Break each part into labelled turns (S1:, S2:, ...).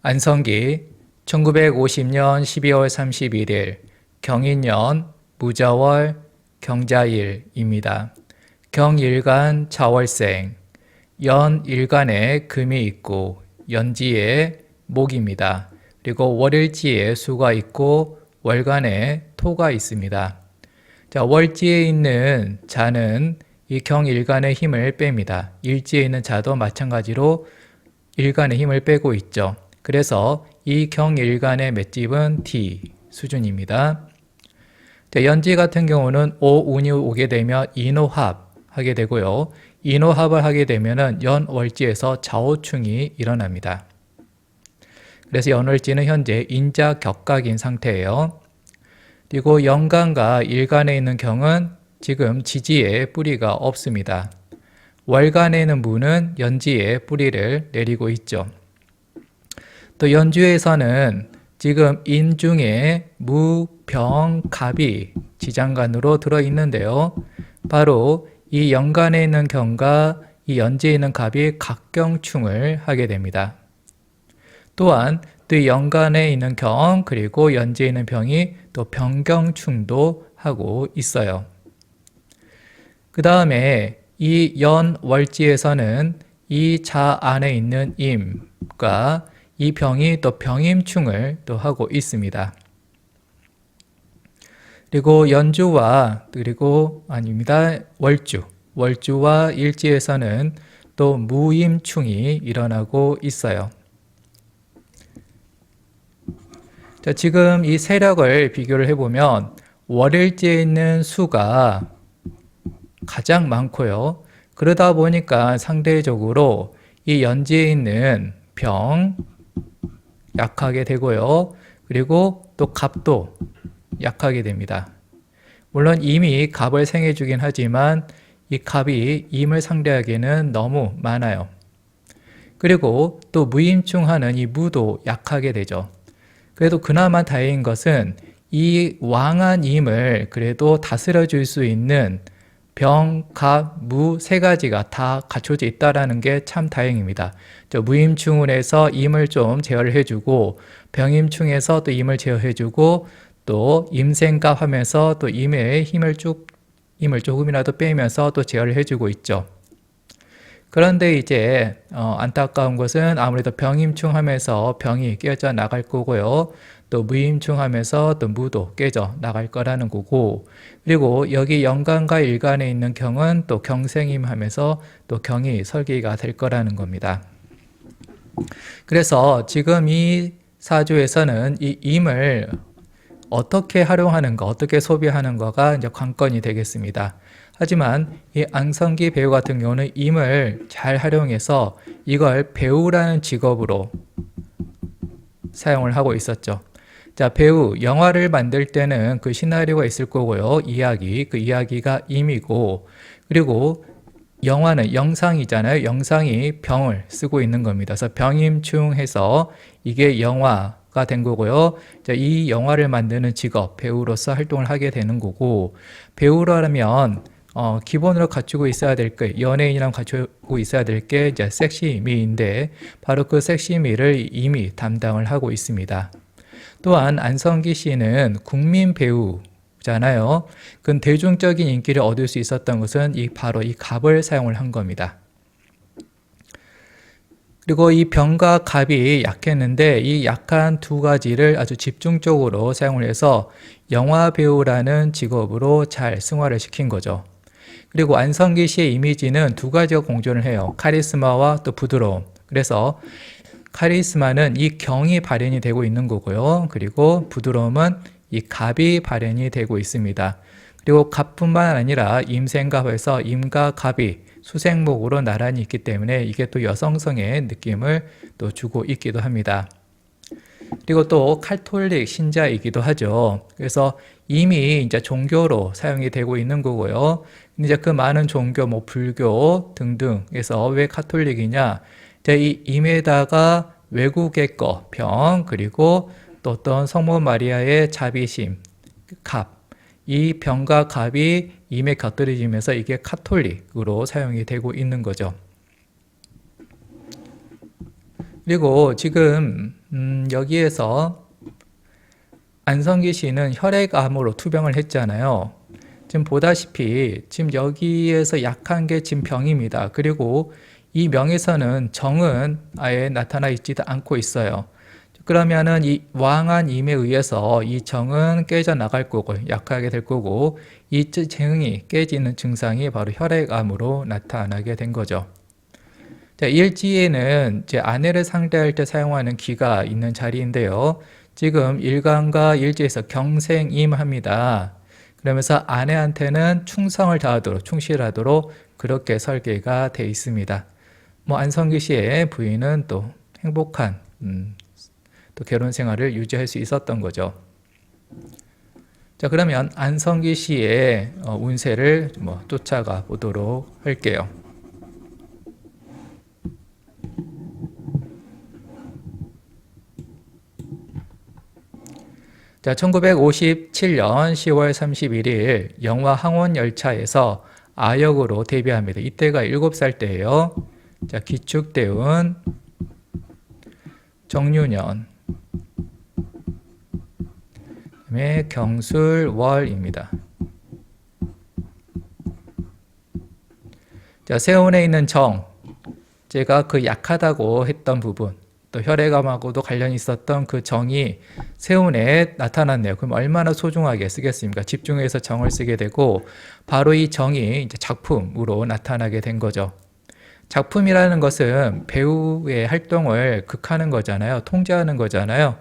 S1: 안성기 1950년 12월 31일 경인년 무자월 경자일입니다. 경일간 자월생, 연일간에 금이 있고 연지에 목입니다. 그리고 월일지에 수가 있고 월간에 토가 있습니다. 자, 월지에 있는 자는 이 경일간의 힘을 뺍니다. 일지에 있는 자도 마찬가지로 일간의 힘을 빼고 있죠. 그래서 이 경일간의 맷집은 D 수준입니다. 자, 연지 같은 경우는 오운이 오게 되면 인호합 하게 되고요. 인호합을 하게 되면 연월지에서 좌우충이 일어납니다. 그래서 연월지는 현재 인자격각인 상태예요. 그리고 연간과 일간에 있는 경은 지금 지지에 뿌리가 없습니다. 월간에 있는 무는 연지에 뿌리를 내리고 있죠. 또 연주에서는 지금 인 중에 무, 병, 갑이 지장간으로 들어있는데요. 바로 이 연간에 있는 경과 이 연지에 있는 갑이 각경충을 하게 됩니다. 또한 또 연간에 있는 경 그리고 연지에 있는 병이 또 병경충도 하고 있어요. 그 다음에 이 연월지에서는 이 자 안에 있는 임과 이 병이 또 병임충을 또 하고 있습니다. 그리고 연주와 월주와 일지에서는 또 무임충이 일어나고 있어요. 자, 지금 이 세력을 비교를 해보면 월일지에 있는 수가 가장 많고요. 그러다 보니까 상대적으로 이 연지에 있는 병 약하게 되고요. 그리고 또 갑도 약하게 됩니다. 물론 임이 갑을 생해주긴 하지만 이 갑이 임을 상대하기에는 너무 많아요. 그리고 또 무임충하는 이 무도 약하게 되죠. 그래도 그나마 다행인 것은 이 왕한 임을 그래도 다스려 줄 수 있는 병, 갑, 무 세 가지가 다 갖춰져 있다는 게 참 다행입니다. 무임충을 해서 임을 좀 제어를 해주고 병임충에서 또 임을 제어해주고 또 임생갑 하면서 또 임의 힘을 조금이라도 빼면서 또 제어를 해주고 있죠. 그런데 이제 안타까운 것은 아무래도 병임충 하면서 병이 깨져 나갈 거고요. 또 무임충 하면서 또 무도 깨져 나갈 거라는 거고, 그리고 여기 연간과 일간에 있는 경은 또 경생임 하면서 또 경이 설계가 될 거라는 겁니다. 그래서 지금 이 사주에서는 이 임을 어떻게 활용하는가, 어떻게 소비하는가가 이제 관건이 되겠습니다. 하지만 이 안성기 배우 같은 경우는 임을 잘 활용해서 이걸 배우라는 직업으로 사용을 하고 있었죠. 자, 배우, 영화를 만들 때는 그 시나리오가 있을 거고요. 그 이야기가 임이고, 그리고 영화는 영상이잖아요. 영상이 병을 쓰고 있는 겁니다. 그래서 병임충해서 이게 영화가 된 거고요. 자, 이 영화를 만드는 직업, 배우로서 활동을 하게 되는 거고, 배우라면 기본으로 갖추고 있어야 될 게, 연예인이랑 갖추고 있어야 될 게 이제 섹시미인데, 바로 그 섹시미를 이미 담당을 하고 있습니다. 또한 안성기 씨는 국민 배우잖아요. 그 대중적인 인기를 얻을 수 있었던 것은 바로 이 갑을 사용을 한 겁니다. 그리고 이 병과 갑이 약했는데 이 약한 두 가지를 아주 집중적으로 사용을 해서 영화 배우라는 직업으로 잘 승화를 시킨 거죠. 그리고 안성기 씨의 이미지는 두 가지가 공존을 해요. 카리스마와 또 부드러움. 그래서 카리스마는 이 경이 발현이 되고 있는 거고요. 그리고 부드러움은 이 갑이 발현이 되고 있습니다. 그리고 갑뿐만 아니라 임생갑에서 임과 갑이 수생목으로 나란히 있기 때문에 이게 또 여성성의 느낌을 또 주고 있기도 합니다. 그리고 또 카톨릭 신자이기도 하죠. 그래서 이미 이제 종교로 사용이 되고 있는 거고요. 이제 그 많은 종교, 불교 등등에서 왜 카톨릭이냐? 이 임에다가 외국의 병, 그리고 또 어떤 성모 마리아의 자비심, 갑, 이 병과 갑이 임에 곁들여지면서 이게 카톨릭으로 사용이 되고 있는 거죠. 그리고 지금 여기에서 안성기 씨는 혈액암으로 투병을 했잖아요. 지금 보다시피 지금 여기에서 약한 게 지금 병입니다. 그리고 이 명에서는 정은 아예 나타나 있지도 않고 있어요. 그러면은 이 왕한 임에 의해서 이 정은 깨져 나갈 거고 약하게 될 거고 이 정이 깨지는 증상이 바로 혈액암으로 나타나게 된 거죠. 자, 일지에는 제 아내를 상대할 때 사용하는 기가 있는 자리인데요. 지금 일간과 일지에서 경생임합니다. 그러면서 아내한테는 충성을 다하도록 충실하도록 그렇게 설계가 돼 있습니다. 뭐 안성기 씨의 부인은 또 행복한 또 결혼 생활을 유지할 수 있었던 거죠. 자, 그러면 안성기 씨의 운세를 쫓아가 보도록 할게요. 자, 1957년 10월 31일 영화 항원열차에서 아역으로 데뷔합니다. 이때가 7살 때예요. 자, 기축대운 정유년 그다음에 경술월입니다. 자, 세운에 있는 정, 제가 그 약하다고 했던 부분, 또 혈액암하고도 관련이 있었던 그 정이 세운에 나타났네요. 그럼 얼마나 소중하게 쓰겠습니까? 집중해서 정을 쓰게 되고 바로 이 정이 이제 작품으로 나타나게 된 거죠. 작품이라는 것은 배우의 활동을 극하는 거잖아요. 통제하는 거잖아요.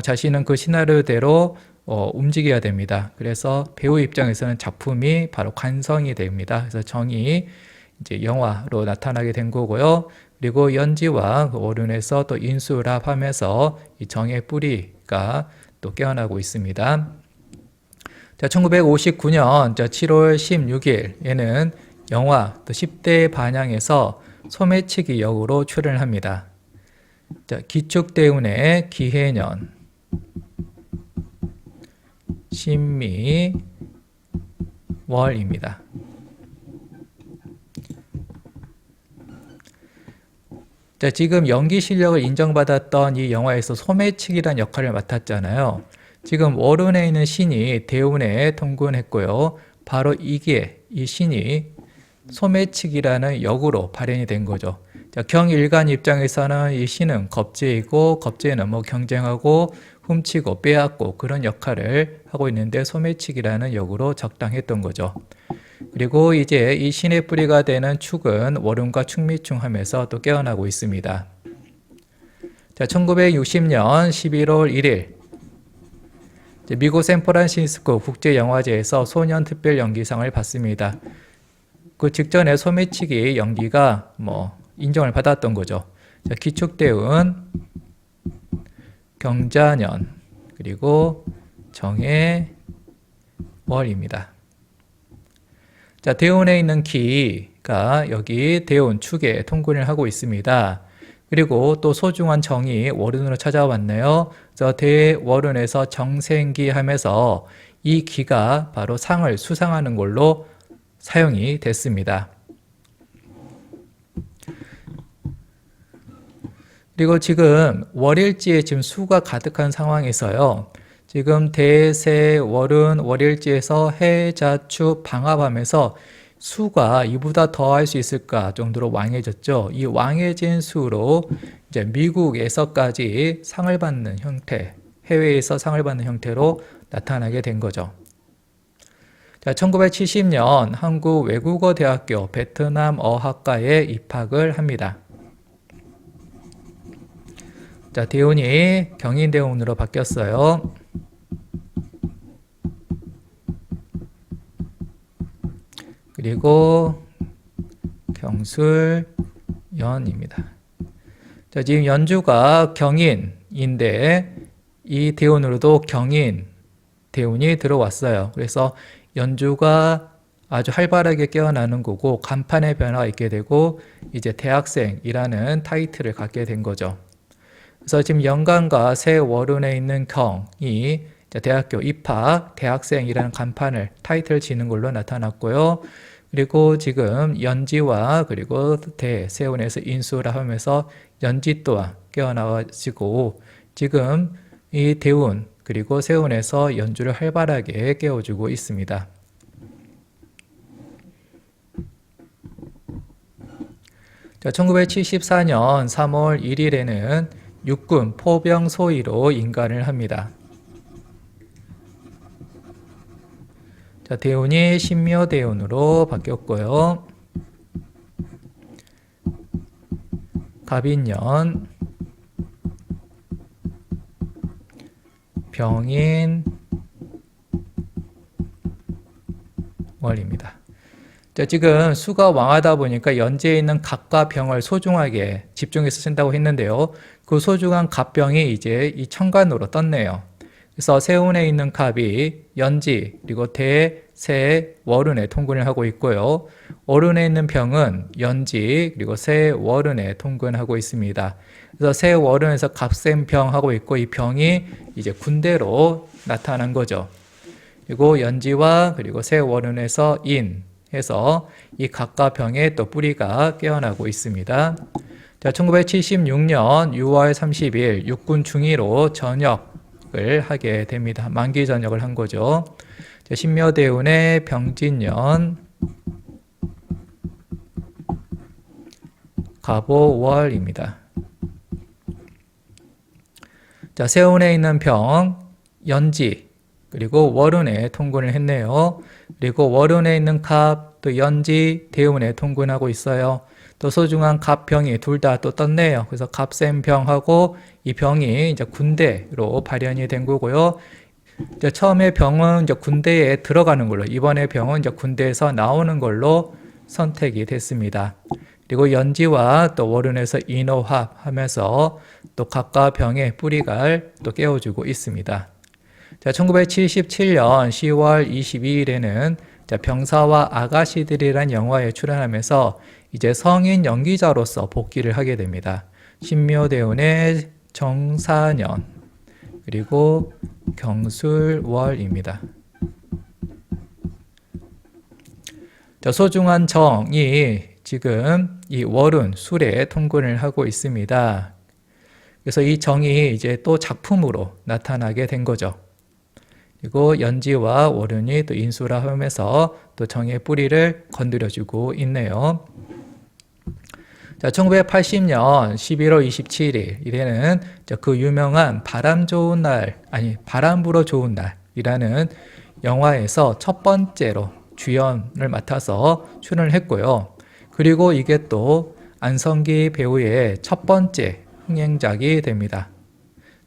S1: 자신은 그 시나리오대로 움직여야 됩니다. 그래서 배우 입장에서는 작품이 바로 관성이 됩니다. 그래서 정이 이제 영화로 나타나게 된 거고요. 그리고 연지와 월운에서 또 인수합하면서 이 정의 뿌리가 또 깨어나고 있습니다. 자, 1959년 7월 16일에는 영화 또 10대 반향에서 소매치기 역으로 출연을 합니다. 자, 기축대운의 기해년, 신미, 월입니다. 자, 지금 연기 실력을 인정받았던 이 영화에서 소매치기란 역할을 맡았잖아요. 지금 월운에 있는 신이 대운에 통근했고요. 바로 이게 이 신이 소매치기라는 역으로 발현이 된 거죠. 자, 경일간 입장에서는 이 신은 겁재이고 겁재는 경쟁하고 훔치고 빼앗고 그런 역할을 하고 있는데 소매치기라는 역으로 적당했던 거죠. 그리고 이제 이 신의 뿌리가 되는 축은 월운과 축미충하면서 또 깨어나고 있습니다. 자, 1960년 11월 1일 미국 샌프란시스코 국제영화제에서 소년특별연기상을 받습니다. 그 직전에 소매치기 연기가 인정을 받았던 거죠. 자, 기축대운, 경자년, 그리고 정의, 월입니다. 자, 대운에 있는 기가 여기 대운 축에 통근을 하고 있습니다. 그리고 또 소중한 정이 월운으로 찾아왔네요. 그래서 대월운에서 정생기 하면서 이 기가 바로 상을 수상하는 걸로 사용이 됐습니다. 그리고 지금 월일지에 지금 수가 가득한 상황에서요. 지금 대세 월운 월일지에서 해자축 방합하면서 수가 이보다 더 할 수 있을까 정도로 왕해졌죠. 이 왕해진 수로 이제 미국에서까지 상을 받는 형태, 해외에서 상을 받는 형태로 나타나게 된 거죠. 자, 1970년 한국외국어대학교 베트남 어학과에 입학을 합니다. 자, 대운이 경인대운으로 바뀌었어요. 그리고 경술연입니다. 자, 지금 연주가 경인인데 이 대운으로도 경인 대운이 들어왔어요. 그래서 연주가 아주 활발하게 깨어나는 거고 간판의 변화가 있게 되고 이제 대학생이라는 타이틀을 갖게 된 거죠. 그래서 지금 연간과 새 월운에 있는 경이 대학교 입학, 대학생이라는 간판을 타이틀 지는 걸로 나타났고요. 그리고 지금 연지와 그리고 세운에서 인수를 하면서 연지 또한 깨어나가지고 지금 이 대운 그리고 세운에서 연주를 활발하게 깨워주고 있습니다. 자, 1974년 3월 1일에는 육군 포병 소위로 임관을 합니다. 자, 대운이 신묘대운으로 바뀌었고요. 갑인년, 병인, 월입니다. 자, 지금 수가 왕하다 보니까 연지에 있는 갑과 병을 소중하게 집중해서 쓴다고 했는데요. 그 소중한 갑병이 이제 이 천간으로 떴네요. 그래서 세운에 있는 갑이 연지, 그리고 대, 세, 월운에 통근을 하고 있고요. 월운에 있는 병은 연지, 그리고 세, 월운에 통근하고 있습니다. 그래서 세, 월운에서 갑센 병하고 있고 이 병이 이제 군대로 나타난 거죠. 그리고 연지와 그리고 세, 월운에서 인, 해서 이 갑과 병의 또 뿌리가 깨어나고 있습니다. 자, 1976년 6월 30일 육군 중위로 전역을 하게 됩니다. 만기 전역을 한 거죠. 자, 신묘대운의 병진년, 갑오월입니다. 자, 세운에 있는 병, 연지, 그리고 월운에 통근을 했네요. 그리고 월운에 있는 갑, 또 연지, 대운에 통근하고 있어요. 또 소중한 갑병이 둘 다 또 떴네요. 그래서 갑센 병하고 이 병이 이제 군대로 발현이 된 거고요. 이제 처음에 병은 이제 군대에 들어가는 걸로, 이번에 병은 이제 군대에서 나오는 걸로 선택이 됐습니다. 그리고 연지와 또 월운에서 인호합하면서 또 갑과 병의 뿌리가 또 깨워주고 있습니다. 자, 1977년 10월 22일에는 병사와 아가씨들이란 영화에 출연하면서 이제 성인 연기자로서 복귀를 하게 됩니다. 신묘대운의 정사년, 그리고 경술월입니다. 자, 소중한 정이 지금 이 월운, 술에 통근을 하고 있습니다. 그래서 이 정이 이제 또 작품으로 나타나게 된 거죠. 그리고 연지와 월운이 또 인수라하면서 또 정의 뿌리를 건드려주고 있네요. 자, 1980년 11월 27일 이래는 그 유명한 바람 좋은 날, 아니 바람 불어 좋은 날이라는 영화에서 첫 번째로 주연을 맡아서 출연을 했고요. 그리고 이게 또 안성기 배우의 첫 번째 흥행작이 됩니다.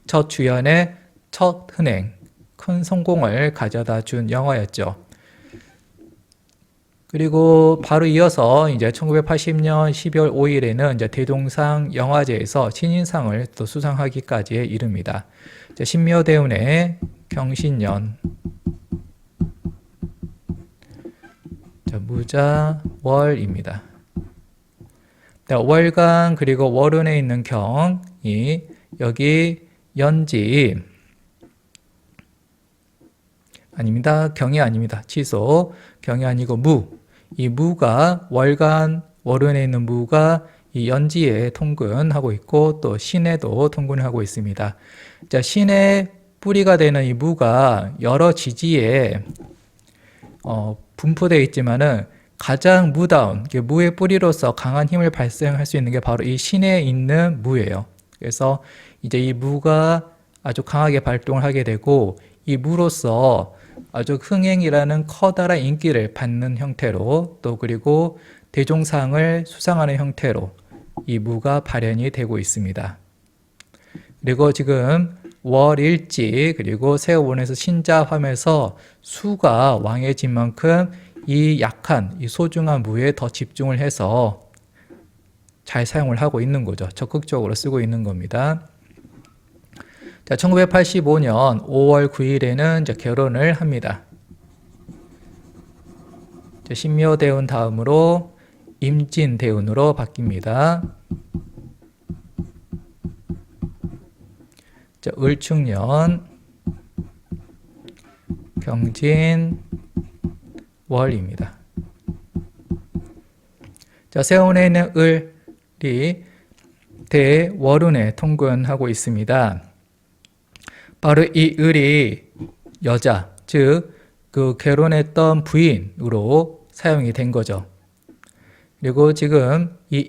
S1: 첫 주연의 첫 흥행, 큰 성공을 가져다 준 영화였죠. 그리고 바로 이어서 이제 1980년 12월 5일에는 이제 대동상 영화제에서 신인상을 또 수상하기까지 이릅니다. 신묘대운의 경신년, 무자월입니다. 월간 그리고 월운에 있는 경이 여기 연지, 아닙니다. 경이 아닙니다. 취소. 경이 아니고 무. 이 무가 월간 월운에 있는 무가 이 연지에 통근하고 있고 또 신에도 통근하고 있습니다. 자, 신의 뿌리가 되는 이 무가 여러 지지에 분포되어 있지만은 가장 무다운 무의 뿌리로서 강한 힘을 발생할 수 있는 게 바로 이 신에 있는 무예요. 그래서 이제 이 무가 아주 강하게 발동을 하게 되고 이 무로서 아주 흥행이라는 커다란 인기를 받는 형태로 또 그리고 대종상을 수상하는 형태로 이 무가 발현이 되고 있습니다. 그리고 지금 월일지 그리고 세월운에서 신자하면서 수가 왕해진 만큼 이 약한 이 소중한 무에 더 집중을 해서 잘 사용을 하고 있는 거죠. 적극적으로 쓰고 있는 겁니다. 자, 1985년 5월 9일에는 이제 결혼을 합니다. 신묘대운 다음으로 임진대운으로 바뀝니다. 자, 을축년, 경진월입니다. 자, 세운에 있는 을이 대월운에 통근하고 있습니다. 바로 이 을이 여자, 즉 그 결혼했던 부인으로 사용이 된 거죠. 그리고 지금 이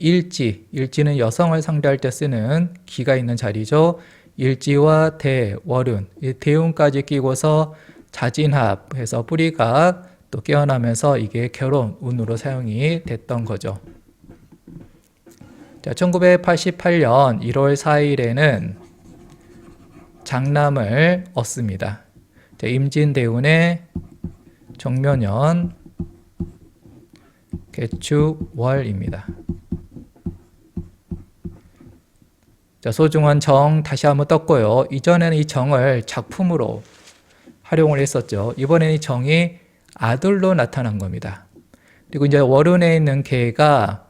S1: 일지는 여성을 상대할 때 쓰는 기가 있는 자리죠. 일지와 대월운, 이 대운까지 끼고서 자진합해서 뿌리가 또 깨어나면서 이게 결혼운으로 사용이 됐던 거죠. 자, 1988년 1월 4일에는 장남을 얻습니다. 자, 임진대운의 정묘년 개축월입니다. 자, 소중한 정 다시 한번 떴고요. 이전에는 이 정을 작품으로 활용을 했었죠. 이번에는 이 정이 아들로 나타난 겁니다. 그리고 이제 월운에 있는 개가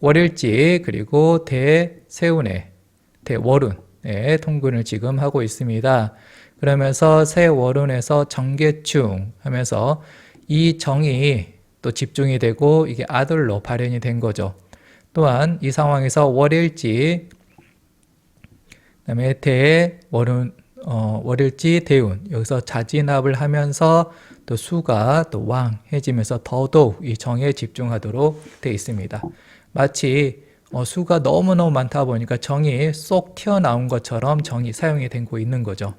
S1: 월일지 그리고 대세운에 대월운에 통근을 지금 하고 있습니다. 그러면서 세월운에서 정계충 하면서 이 정이 또 집중이 되고 이게 아들로 발현이 된 거죠. 또한 이 상황에서 월일지 그다음에 대월운 월일지 대운 여기서 자진합을 하면서 또 수가 또 왕해지면서 더더욱 이 정에 집중하도록 되어 있습니다. 마치 수가 너무너무 많다 보니까 정이 쏙 튀어나온 것처럼 정이 사용이 되고 있는 거죠.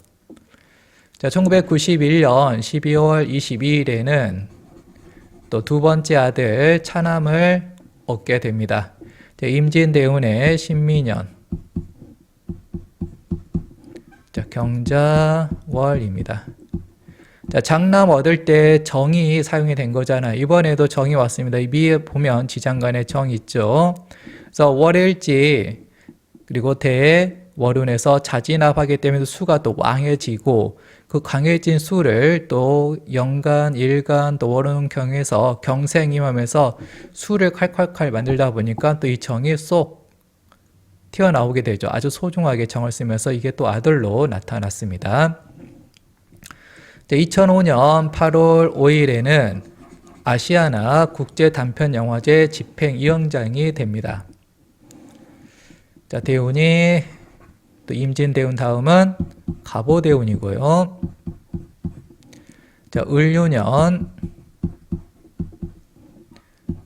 S1: 자, 1991년 12월 22일에는 또 두 번째 아들 차남을 얻게 됩니다. 임진대운의 신민년 자, 경자월입니다. 자, 장남 얻을 때 정이 사용이 된 거잖아요. 이번에도 정이 왔습니다. 이 위에 보면 지장간에 정 있죠. 그래서 월일지 그리고 대월운에서 자진합하기 때문에 수가 또 왕해지고 그 강해진 수를 또 연간, 일간, 또 월운경에서 경생임하면서 수를 칼칼칼 만들다 보니까 또 이 정이 쏙 튀어나오게 되죠. 아주 소중하게 정을 쓰면서 이게 또 아들로 나타났습니다. 2005년 8월 5일에는 아시아나 국제단편영화제 집행위원장이 됩니다. 자, 대운이 또 임진대운 다음은 갑오대운이고요. 자, 을유년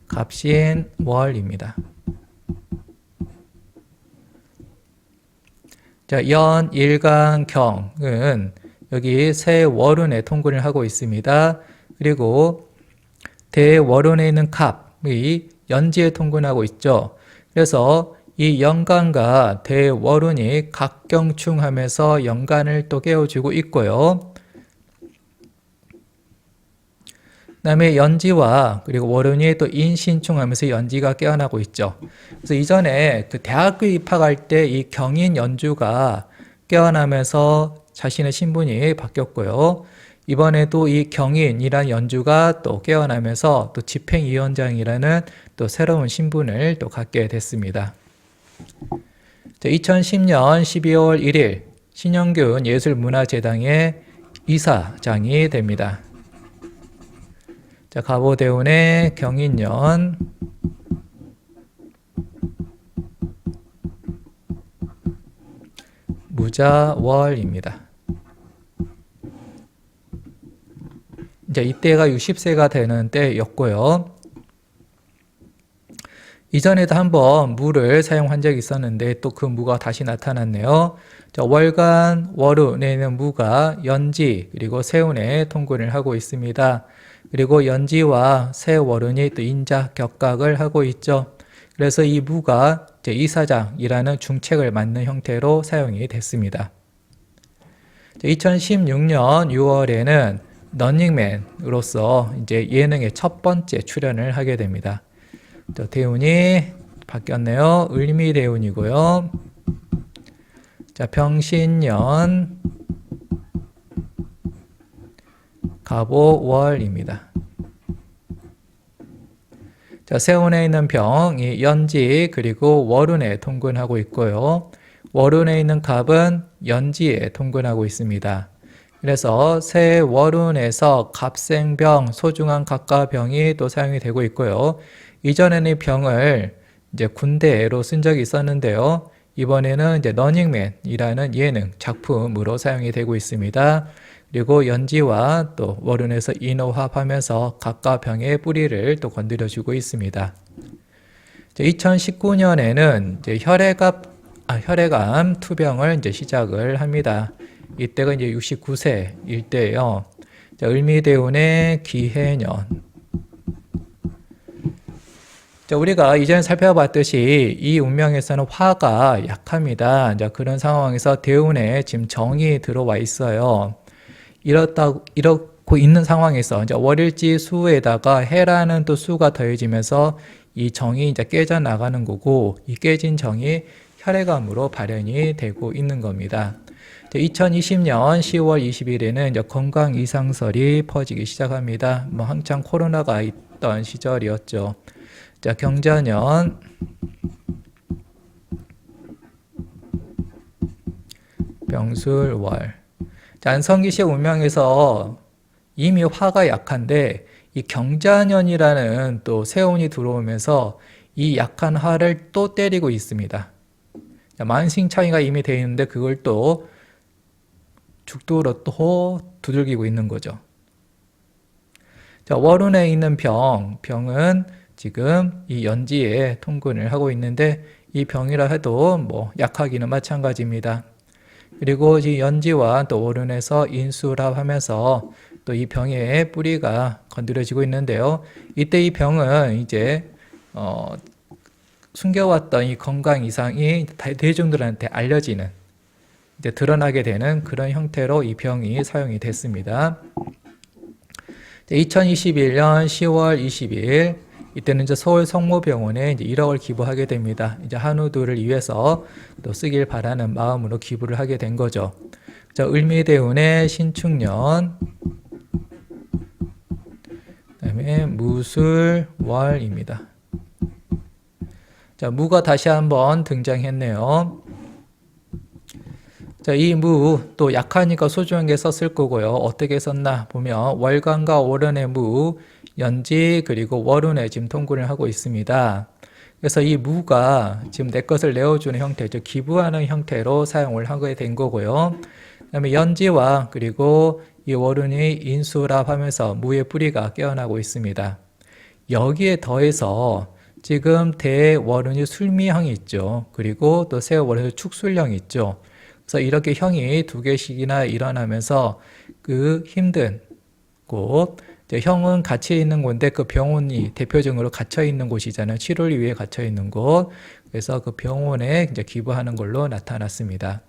S1: 갑신월입니다. 자, 연, 일간, 경은 여기 세월운에 통근을 하고 있습니다. 그리고 대월운에 있는 갑이 연지에 통근하고 있죠. 그래서 이 연간과 대월운이 각경충하면서 연간을 또 깨워주고 있고요. 그 다음에 연지와 그리고 월운이 또 인신충하면서 연지가 깨어나고 있죠. 그래서 이전에 그 대학교 입학할 때 이 경인 연주가 깨어나면서 자신의 신분이 바뀌었고요. 이번에도 이 경인이라는 연주가 또 깨어나면서 또 집행위원장이라는 또 새로운 신분을 또 갖게 됐습니다. 2010년 12월 1일 신영균 예술문화재단의 이사장이 됩니다. 자, 갑오대운의 경인년 무자월입니다. 이제 이때가 60세가 되는 때였고요. 이전에도 한번 무를 사용한 적이 있었는데 또 그 무가 다시 나타났네요. 자, 월간, 월운에는 무가 연지 그리고 세운에 통근을 하고 있습니다. 그리고 연지와 세월운이 또 인자 격각을 하고 있죠. 그래서 이 무가 이제 이사장이라는 중책을 맡는 형태로 사용이 됐습니다. 2016년 6월에는 런닝맨으로서 이제 예능의 첫 번째 출연을 하게 됩니다. 대운이 바뀌었네요. 을미대운이고요. 자, 병신년 갑오월입니다. 자, 세운에 있는 병이 연지 그리고 월운에 통근하고 있고요. 월운에 있는 갑은 연지에 통근하고 있습니다. 그래서 세월운에서 갑생병, 소중한 갑과 병이 또 사용이 되고 있고요. 이전에는 이 병을 이제 군대로 쓴 적이 있었는데요. 이번에는 이제 러닝맨이라는 예능 작품으로 사용이 되고 있습니다. 그리고 연지와 또 월운에서 인호합하면서 각각 병의 뿌리를 또 건드려주고 있습니다. 2019년에는 이제 혈액암 투병을 이제 시작을 합니다. 이때가 이제 69세일 때예요. 을미대운의 기해년. 우리가 이전에 살펴봤듯이 이 운명에서는 화가 약합니다. 그런 상황에서 대운에 지금 정이 들어와 있어요. 이렇고 있는 상황에서 이제 월일지 수에다가 해라는 또 수가 더해지면서 이 정이 이제 깨져 나가는 거고, 이 깨진 정이 혈액암으로 발현이 되고 있는 겁니다. 2020년 10월 20일에는 이제 건강 이상설이 퍼지기 시작합니다. 한창 코로나가 있던 시절이었죠. 경자년 병술월. 안성기 씨의 운명에서 이미 화가 약한데 이 경자년이라는 또 세운이 들어오면서 이 약한 화를 또 때리고 있습니다. 만신창이가 이미 되어 있는데 그걸 또 죽도로 또 두들기고 있는 거죠. 월운에 있는 병은 지금 이 연지에 통근을 하고 있는데 이 병이라 해도 약하기는 마찬가지입니다. 그리고 이 연지와 또 월운에서 인수합하면서 또 이 병의 뿌리가 건드려지고 있는데요. 이때 이 병은 이제 숨겨왔던 이 건강 이상이 대중들한테 알려지는, 이제 드러나게 되는 그런 형태로 이 병이 사용이 됐습니다. 2021년 10월 20일 이때는 이제 서울 성모병원에 이제 1억을 기부하게 됩니다. 이제 한우들을 위해서 또 쓰길 바라는 마음으로 기부를 하게 된 거죠. 을미대운의 신축년, 그다음에 무술월입니다. 무가 다시 한번 등장했네요. 이 무 또 약하니까 소중하게 썼을 거고요. 어떻게 썼나 보면 월간과 월운의 무, 연지 그리고 월운에 지금 통근을 하고 있습니다. 그래서 이 무가 지금 내 것을 내어주는 형태죠. 기부하는 형태로 사용을 하게 된 거고요. 그다음에 연지와 그리고 이 월운이 인수합하면서 무의 뿌리가 깨어나고 있습니다. 여기에 더해서 지금 대월운이 술미형이 있죠. 그리고 또 세월운이 축술형이 있죠. 그래서 이렇게 형이 두 개씩이나 일어나면서 그 힘든 곳, 형은 갇혀 있는 곳인데 그 병원이 대표적으로 갇혀 있는 곳이잖아요. 치료를 위해 갇혀 있는 곳. 그래서 그 병원에 이제 기부하는 걸로 나타났습니다.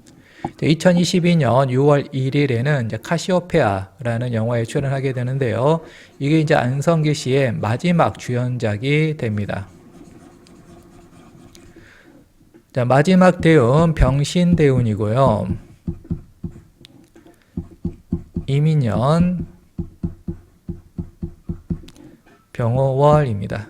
S1: 2022년 6월 1일에는 이제 카시오페아라는 영화에 출연하게 되는데요. 이게 이제 안성기 씨의 마지막 주연작이 됩니다. 마지막 대운 병신대운이고요. 이민년 병호월입니다.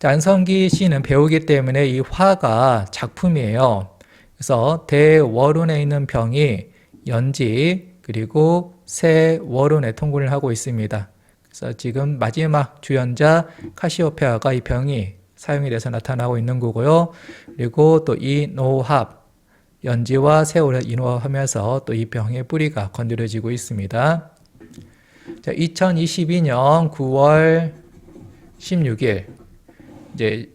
S1: 안성기 씨는 배우기 때문에 이 화가 작품이에요. 그래서 대월운에 있는 병이 연지 그리고 세월운에 통근을 하고 있습니다. 그래서 지금 마지막 주연자 카시오페아가 이 병이 사용이 돼서 나타나고 있는 거고요. 그리고 또 이 노합, 연지와 세월을 인호하면서 또 이 병의 뿌리가 건드려지고 있습니다. 2022년 9월 16일 이제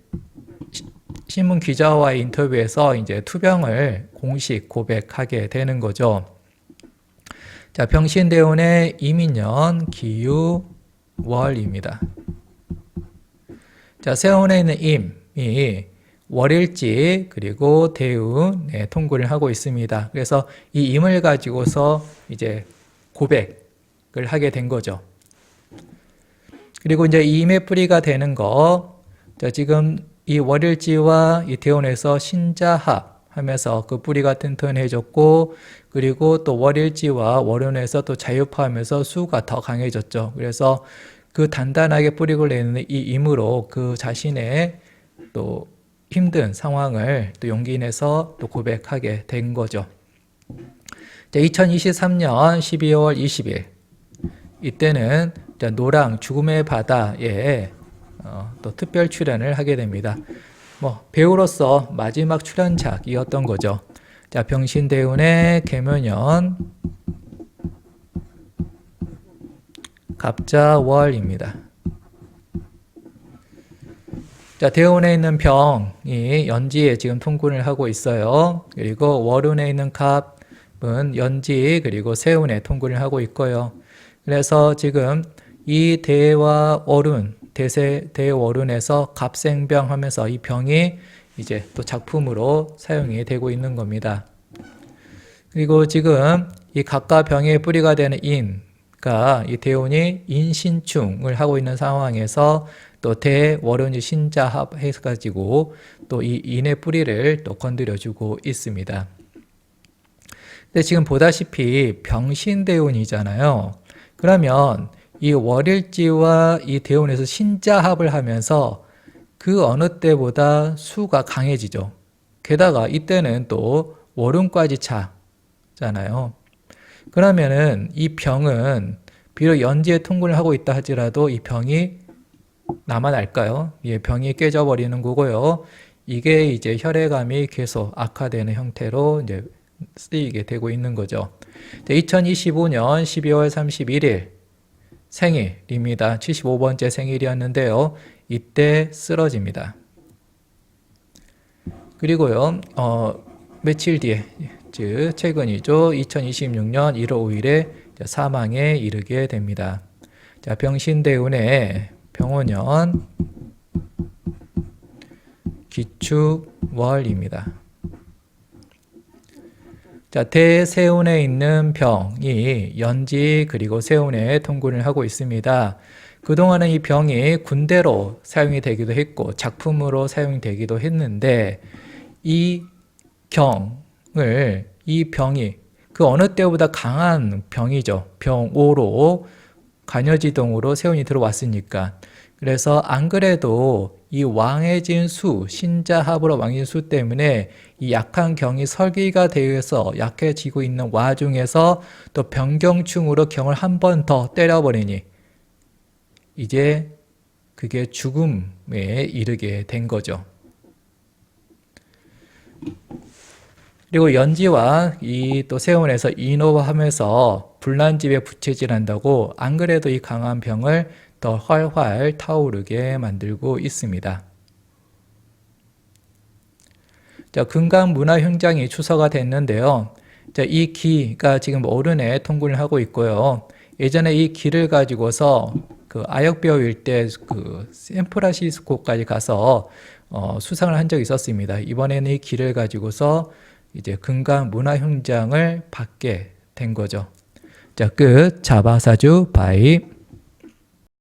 S1: 신문 기자와의 인터뷰에서 이제 투병을 공식 고백하게 되는 거죠. 병신대운의 이민년 기유월입니다. 세운에 있는 임이 월일지 그리고 대운에 통근을 하고 있습니다. 그래서 이 임을 가지고서 이제 고백을 하게 된 거죠. 그리고 이제 이 임의 뿌리가 되는 거, 지금 이 월일지와 이 대운에서 신자합 하면서 그 뿌리가 튼튼해졌고, 그리고 또 월일지와 월운에서 또 자유파하면서 수가 더 강해졌죠. 그래서 그 단단하게 뿌리를 내는 이 임으로 그 자신의 또 힘든 상황을 또 용기 내서 또 고백하게 된 거죠. 2023년 12월 20일 이때는 자, 노랑 죽음의 바다에 또 특별 출연을 하게 됩니다. 뭐 배우로서 마지막 출연작이었던 거죠. 자, 병신대운의 계면연 갑자월입니다. 자, 대운에 있는 병이 연지에 지금 통군을 하고 있어요. 그리고 월운에 있는 갑은 연지 그리고 세운에 통군을 하고 있고요. 그래서 지금 이 대와 월운, 대월운에서 갑생병 하면서 이 병이 이제 또 작품으로 사용이 되고 있는 겁니다. 그리고 지금 이 갑과 병의 뿌리가 되는 인가 이 대운이 인신충을 하고 있는 상황에서 또 대월운이 신자합 해가지고 또 이 인의 뿌리를 또 건드려주고 있습니다. 근데 지금 보다시피 병신대운이잖아요. 그러면 이 월일지와 이 대운에서 신자합을 하면서 그 어느 때보다 수가 강해지죠. 게다가 이때는 또 월운까지 차잖아요. 그러면은 이 병은 비록 연지에 통군을 하고 있다 하더라도 이 병이 남아날까요? 예, 병이 깨져버리는 거고요. 이게 이제 혈액암이 계속 악화되는 형태로 이제 쓰이게 되고 있는 거죠. 2025년 12월 31일 생일입니다. 75번째 생일이었는데요. 이때 쓰러집니다. 그리고요, 며칠 뒤에, 즉 최근이죠. 2026년 1월 5일에 사망에 이르게 됩니다. 자, 병신대운의 병원연 기축월입니다. 자, 대세운에 있는 병이 연지 그리고 세운에 통군을 하고 있습니다. 그동안은 이 병이 군대로 사용이 되기도 했고 작품으로 사용이 되기도 했는데 이 병이 그 어느 때보다 강한 병이죠. 병오로 간여지동으로 세운이 들어왔으니까. 그래서 안 그래도 이 왕해진 수, 신자합으로 왕해진 수 때문에 이 약한 경이 설기가 되어서 약해지고 있는 와중에서 또 병경충으로 경을 한 번 더 때려버리니 이제 그게 죽음에 이르게 된 거죠. 그리고 연지와 이 또 세운에서 인호하면서 불난집에 부채질한다고 안 그래도 이 강한 병을 더 활활 타오르게 만들고 있습니다. 자, 금강문화훈장이 추서가 됐는데요. 자, 이 기가 지금 오른에 통군을 하고 있고요. 예전에 이 기를 가지고서 그 아역배어 일대 그 샌프란시스코까지 가서 수상을 한 적이 있었습니다. 이번에는 이 기를 가지고서 이제 금강문화훈장을 받게 된 거죠. 자, 끝. 자바사주 바이.